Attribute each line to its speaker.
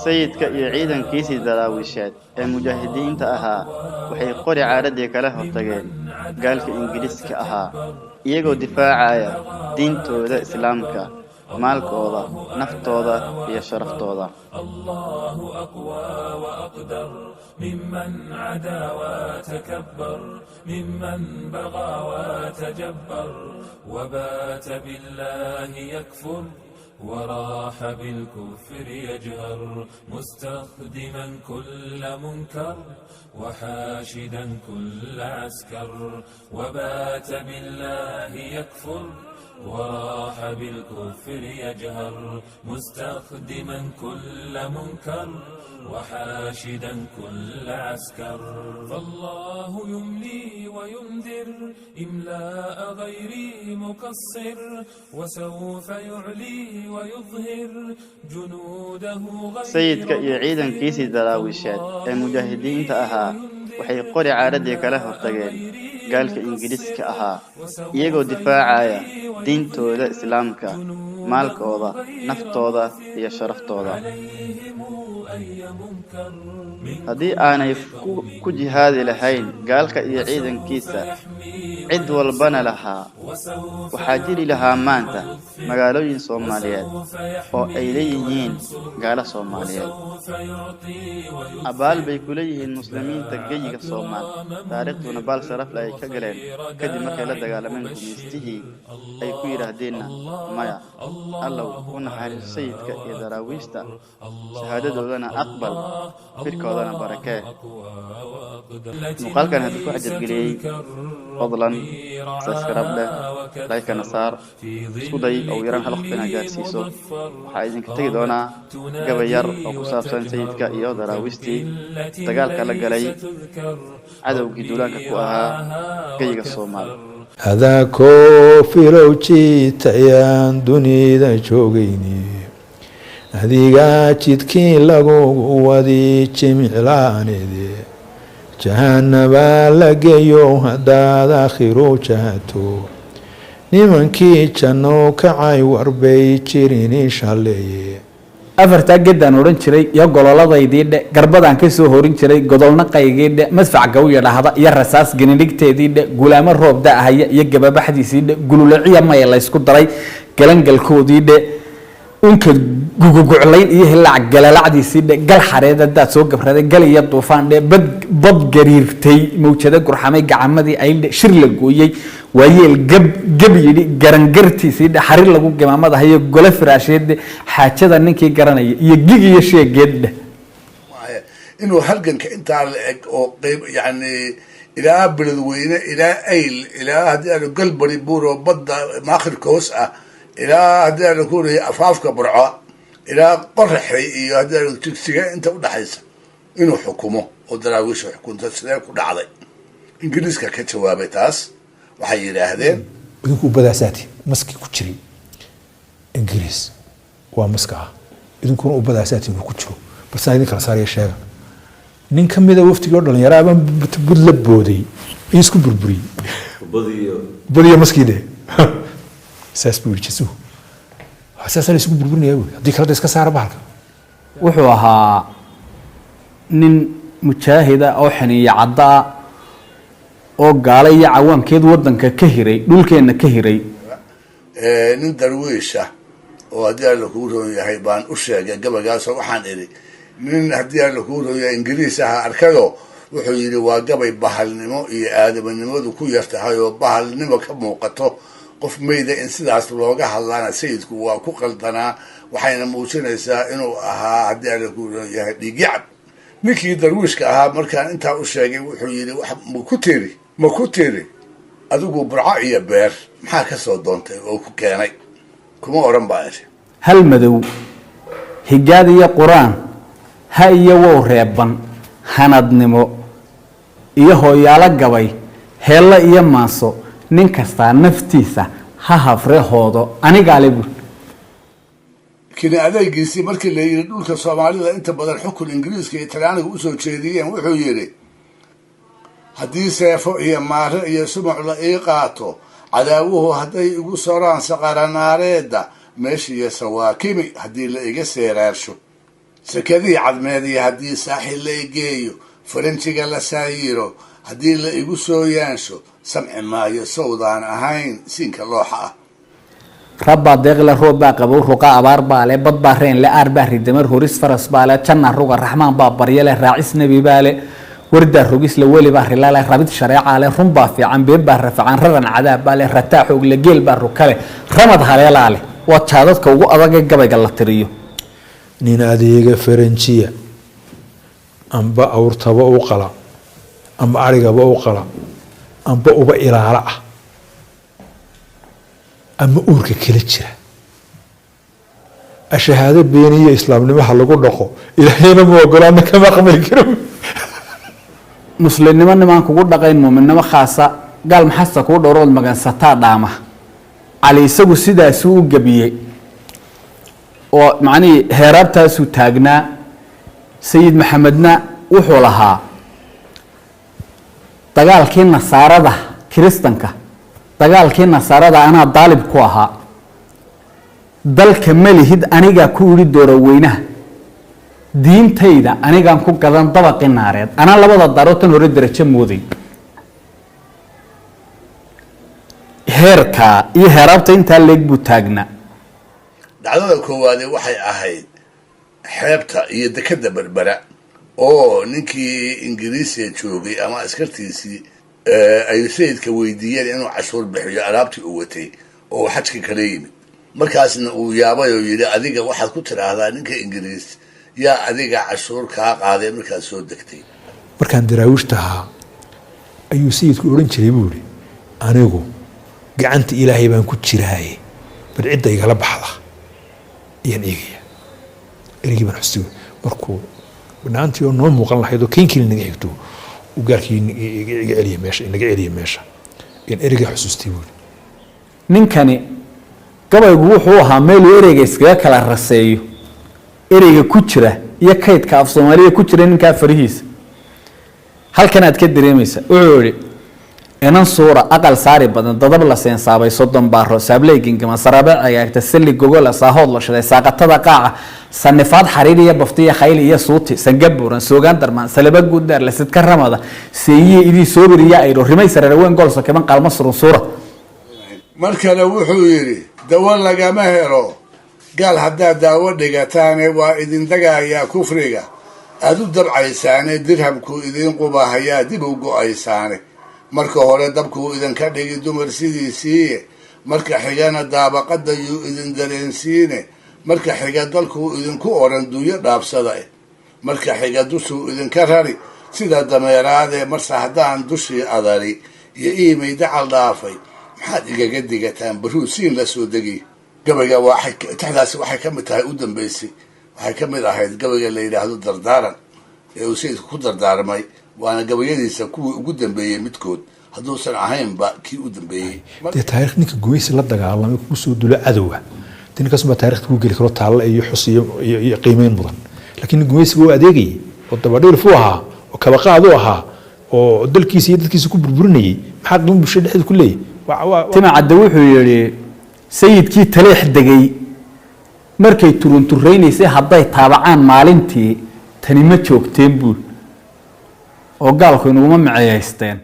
Speaker 1: sayidka iyo ciidankiisii daraawiisheed ee mujaahidiinta ahaa waxay qori caaradii kala hortageen gaalka ingiriiska ahaa iyagoo difaacaya diintooda islaamka maalkooda naftooda iyo sharaftooda
Speaker 2: الله أقوى وأقدر ممن عدا وتكبر ممن بغى وتجبر وبات بالله يكفر وراح بالكفر يجهر مستخدما كل منكر وحاشدا كل عسكر وبات بالله يكفر وراح بالكفر يجهر مستخدما كل منكر وحاشدا كل عسكر فالله يملي وينذر إملاء غيري مقصر وسوف يعلي ويظهر جنوده
Speaker 1: sayidka iyo ciidankiisii daraawiisheed ee mujaahidiinta ahaa waxay qori caaradii kala hortageen gaalka ingiriiska ahaa iyagoo difaacaya diintooda islaamka maalkooda naftooda iyo sharaftooda haddii aanay ku jihaadi lahayn gaalka iyo ciidankiisa cid walbana lahaa waxaa jiri lahaa maanta magaalooyin Soomaaliyeed oo ay leeyihiin gaalo Soomaaliyeed abaal bay ku leeyihiin muslimiinta geyiga Soomaal taariikhduna baal sharaf leh ay ka galeen kadib markay la dagaalameen gumeystihii ay ku yiraahdeen maya allow u naxariiso sayidka iyo daraawiishta shahaadadoodana aqbal firkoodana barakee muuqaalkan haddii ku cajabgeliyey fadlan subscribe leh like na saar isku day oo yaran hal qof inaad gaarsiiso waxaa idinka tagi doonaa gabay yar oo ku saabsan sayidka iyo daraawiishtii dagaalka la galay cadowgii duulaanka ku ahaa geyiga Soomaal
Speaker 3: هذا كوفي لو جيت يا دنيا جوغيني هذيك جيتكين لغو ودي جميلاني دي جهنم لقيو هذا آخرو جهتو nimankii janno kacay warbay jirini shalay
Speaker 4: afarta gedan oran jiray iyo gololadaydii garbadan ka soo horin jiray godolna qaygii madfac gaw yiraahda iyo rasaas ginigteedii gulaamo roob daahaya iyo gababaxdiisii gululaciya ma la isku daray galangalkoodii unka guguguclayn iyo hilaac galalacdiisii gal xareeda dad soo gabraday gal iyo duufaan bad gariirtay mawjada gurxamay gacamadii ay shir la gooyay waayeel gab yiri garangartiisii xarir lagu gamaamada hayo gole firaasheed xaajada ninkii garanaya iyo gigiyo sheegeed
Speaker 5: inuu halganka inta la eg oo qayb yani ilaa beledweyne ilaa ayl ilaa hadii aanu galbari buuro badda maakhirka hoos ah ilaa hadii aanu ku leeyahay afaafka burco ilaa qorxay iyo hadii aanu tigsiga inta u dhaxaysa inuu xukumo oo daraawiish xukunta sidee ku dhacday ingiriiska ka jawaabay taas waxay yiraahdeen
Speaker 3: idinku badaasaati maski ku jiray ingiriis waa maska idinkuna u badaasaati ku jiro balse idin kala saaraya sheega nin kamida waftiga dhalinyaro ama bud la booday isku burburi badiyo maskiide saas buu jisu xasaas la isku burburinaya hadii kala iska saar bahalka
Speaker 4: wuxuu ahaa nin mujaahida oo xaniya cadda oo gaala iyo cawaankeed wadanka ka hiray dhulkeena ka hiray
Speaker 5: nin darwiisha oo hadii la ku roon yahay baan u sheegay gabagaas waxaan iri nin hadii la ku roon yahay ingiriis ah arkado wuxuu yiri waa gabay bahalnimo iyo aadamanimadu ku yartahay oo bahalnimo ka muuqato qof meeyda in sidaas looga hadlana sayidku waa ku qaldanaa waxayna muujinaysaa inuu ahaa hadii la ku roon yahay dhigyacab ninkii darwiishka ahaa markaan inta u sheegay wuxuu yiri wax ma ku tiri adigu burco iyo beer maxaa ka soo doontay oo ku keenay kuma oran baa
Speaker 4: hal madow higaad iyo quraan ha iyo wow reeban hanadnimo iyo hooyaala gabay heella iyo maaso nin kasta naftiisa ha hafrehoodo aniga leebu
Speaker 5: kina adeegiisii markii la yiri dhulka Soomaalida inta badan xukun Ingiriiska iyo Talyaaniga u soo jeediyeen wuxuu yiri haddii seefo iyo maare iyo sumac la ii qaato cadaawuhu hadday igu soraan saqaranaareeda meeshiiya sawaakimi haddii la iga seeraarsho sakadii cadmeedii haddii saaxil la igeeyo faranjiga la saayiro haddii la igu soo yaansho samci maayo sawdaan ahayn siinka looxa ah
Speaker 4: rabbaa deeqle roob baa qabow ruqa abaar baa le bad baa reen le aar baa ridamar horis faras baa le janna ruga raxmaan baa barya le raacis nebi baa le wardaa rogis le weli baa rila le rabid shareeca le run baa fiican been baa rafacan raran cadaab baa le rataa xoog le geel baa rukale ramad haleelaa le waa jaadadka ugu adag ee gabayga la tiriyo
Speaker 3: nin adeega faranjiya amba awrtaba u qala amba arigaba u qala amba uba ilaala ah ama uurka kala jira ashahaado beeniyo islaamnimaha lagu dhaqo ilaahayna ma ogolaana kama qamali karo
Speaker 4: muslimnimo nimaan kugu dhaqayn muuminnimo khaasa gaal maxasta kuu dhowrood magansataa dhaama cali isagu sidaasuu u gebiyey oo macnihii heeraabtaasuu taagnaa sayid maxamedna wuxuu lahaa dagaalkii nasaarada kiristanka dagaalkii nasaarada anaa daalib ku ahaa dalka malihid anigaa ku idhi doora weynaha diintayda anigaan ku gadan dabaqi naareed anaa labada daro tan hore darajo mooday heerkaa iyo heeraabta intaa leeg buu taagnaa
Speaker 5: dhacdada koowaade waxay ahayd xeebta iyo dekeda berbera oo ninkii ingiriisiga joogay ama askartiisii ay sayidka weydiiyeen inuu cashuur bixiyo alaabtii uu watay oo uu xajka kala yimid markaasna uu yaabay oo yidhi adiga waxaad ku tidhaahdaa ninka ingiriis yaa adiga cashuur kaa qaaday markaad soo degtay
Speaker 3: markaan daraawiishta ahaa ayuu sayidku odhan jiray buu ihi anigu gacanta ilaahay baan ku jiraaye bal cidda igala baxda ayaan eegaya erigii baan xustigo markuu banaantii oo noo muuqan lahayd oo keenkii naga xigto uu gaarkii iga celiya meesha inaga celiya meesha in eriga xusuustay buu
Speaker 4: ninkani gabaygu wuxuu ahaa meeluu ereyga iskaga kala raseeyo ereyga ku jira iyo kaydka af soomaaliya ku jira ninkaa farihiisa halkan aad ka dareemaysa wuxuu yihi inan suura aqal saari badan dadab la seensaabay soddon baaro saabley gingama saraabe cagaagta salli gogola saahood la shaday saaqatada qaaca sanifaad xariir iyo baftiya khayl iyo suuti sangabuuran soogaan darmaan salaba guuddaar la sidka ramada seeyiye idii soobir iyo ayro rimay sararaweyn golsa kaban qalma surun suura
Speaker 5: mar kale wuxuu yidhi dawo lagama helo gaal haddaad daawo dhigataane waa idin dagayaa kufriga aad u dabcaysaane dirhamku idiin qubahayaa dib u go-aysaane marka hore dabkuu idinka dhigi dumar sidiisiiye marka xigana daabaqadayuu idin dareensiine marka xiga dalkuu idinku odhan duuyo dhaabsada marka xiga dushuu idinka rari sida dameeraadee marse haddaan dushii adari iyo iimay dacal dhaafay maxaad igaga digataan baruu siin la soo degiy gabayga taxdaasi waxay ka mid tahay u dambaysay waxay ka mid ahayd gabayga la yidhaahdo dardaaran ee uu sayidku ku dardaarmay waana gabayadiisa kuwii ugu dambeeyey midkood hadduusan ahaynba kii u dambeeyey
Speaker 3: dee taariikh ninka gumaysi la dagaalamay kugu soo dulo cadowga dee ninkaasuma taarikhta ku geli karo taalle iyo xus iyo qiimeyn mudan laakiin gumaysiga oo adeegayay oo dabadhiilf u ahaa oo kabaqaad u ahaa oo dalkiisa iyo dadkiisa ku burburinayay maxaa qiimo bulshada dhexdeeda ku leeyahy
Speaker 4: tima cadde wuxuu yidhi sayidkii taleex degay markay turunturaynaysay hadday taabacaan maalintii tani ma joogteen buul oo gaalku inuguma maceeyaysteen